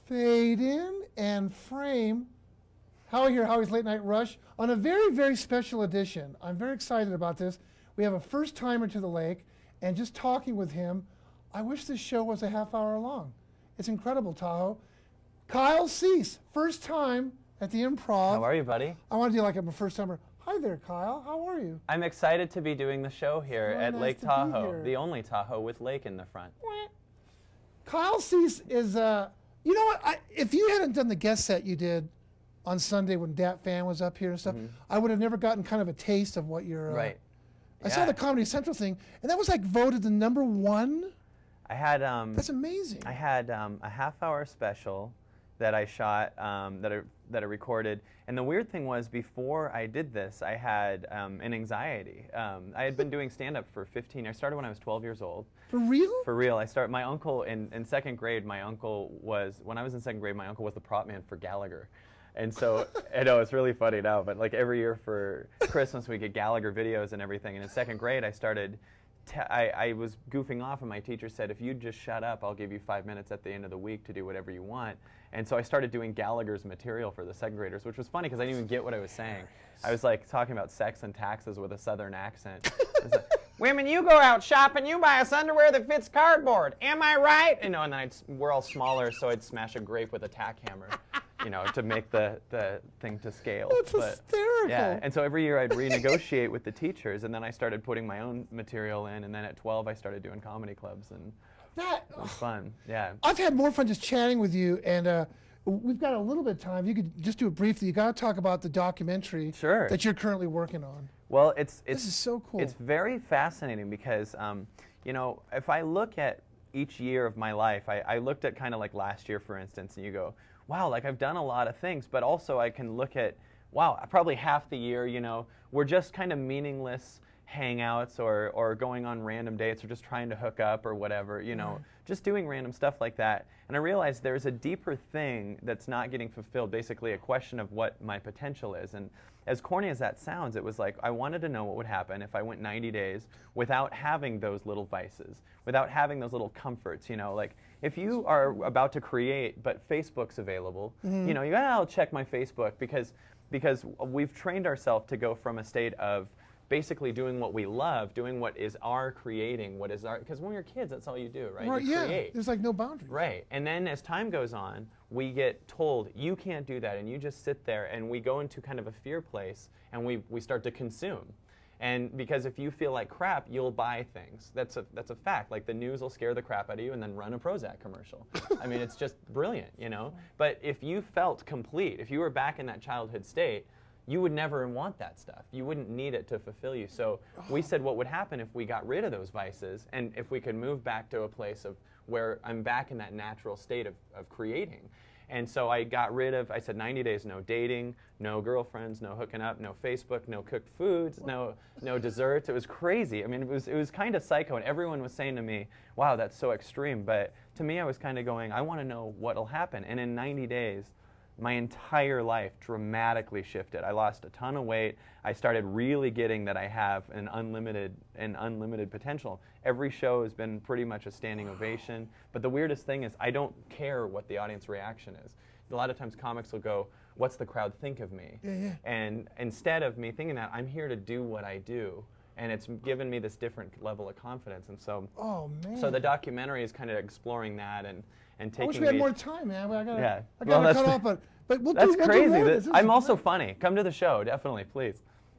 Fade in and frame. Howie here, Howie's Late Night Rush, on a very, very special edition. I'm very excited about this. We have a first-timer to the lake, and just talking with him, I wish this show was a half hour long. It's incredible, Tahoe. Kyle Cease, first time at the Improv. How are you, buddy? I want to do like I'm a first-timer. Hi there, Kyle. How are you? I'm excited to be doing the show here at nice Lake to be Tahoe, here. the only Tahoe with lake in the front. Kyle Cease is, you know what, if you hadn't done the guest set you did on Sunday when Dat Fan was up here and stuff, I would have never gotten kind of a taste of what you're, Right. I saw the Comedy Central thing, and that was like voted the #1. I had, That's amazing. I had a half-hour special that I shot, that I recorded, and the weird thing was before I did this, I had an anxiety. I had been doing stand-up for 15. I started when I was 12 years old. For real? For real. My uncle in second grade. My uncle was when I was in second grade. My uncle was the prop man for Gallagher, and so I know it's really funny now, but like every year for Christmas we get Gallagher videos and everything. And in second grade, I started. I was goofing off, and my teacher said, "If you just shut up, I'll give you 5 minutes at the end of the week to do whatever you want." And so I started doing Gallagher's material for the second graders, which was funny because I didn't even get what I was saying. I was like talking about sex and taxes with a southern accent. I was like, "Women, you go out shopping, you buy us underwear that fits cardboard. Am I right?" You know, and then we're all smaller, so I'd smash a grape with a tack hammer, you know, to make the thing to scale. That's hysterical. Yeah, and so every year I'd renegotiate with the teachers, and then I started putting my own material in, and then at 12 I started doing comedy clubs, and it was fun. Yeah. I've had more fun just chatting with you, and we've got a little bit of time. You could just do it briefly. You got to talk about the documentary that you're currently working on. Well, this is so cool. It's very fascinating because, you know, if I look at each year of my life, I looked at kind of like last year, for instance, and you go, wow, like I've done a lot of things, but also I can look at, wow, probably half the year, you know, we're just kind of meaningless hangouts or going on random dates or just trying to hook up or whatever, you know, just doing random stuff like that. And I realized there's a deeper thing that's not getting fulfilled, basically a question of what my potential is. And as corny as that sounds, it was like I wanted to know what would happen if I went 90 days without having those little vices, without having those little comforts, you know, like if you are about to create but Facebook's available, you know, I'll check my Facebook because we've trained ourselves to go from a state of basically doing what we love, doing what is our creating, what is our, because when you're kids, that's all you do, right? Right, you create. There's like no boundaries. Right, and then as time goes on, we get told, you can't do that, and you just sit there, and we go into kind of a fear place, and we start to consume. And because if you feel like crap, you'll buy things. That's a fact. Like the news will scare the crap out of you and then run a Prozac commercial. I mean, it's just brilliant, you know? But if you felt complete, if you were back in that childhood state, you would never want that stuff. You wouldn't need it to fulfill you. So we said what would happen if we got rid of those vices and if we could move back to a place of where I'm back in that natural state of creating. And so I got rid of, I said 90 days, no dating, no girlfriends, no hooking up, no Facebook, no cooked foods, no desserts. It was crazy. I mean, it was kind of psycho, and everyone was saying to me, wow, that's so extreme. But to me, I was kind of going, I want to know what'll happen. And in 90 days, my entire life dramatically shifted. I lost a ton of weight. I started really getting that I have an unlimited potential. Every show has been pretty much a standing ovation. But the weirdest thing is I don't care what the audience reaction is. A lot of times comics will go, what's the crowd think of me? And instead of me thinking that, I'm here to do what I do. And it's given me this different level of confidence. And so, so the documentary is kind of exploring that and taking. I wish we had more time, man. I gotta well, cut off, but we'll that's do crazy. more. I'm also funny. Come to the show, definitely, please.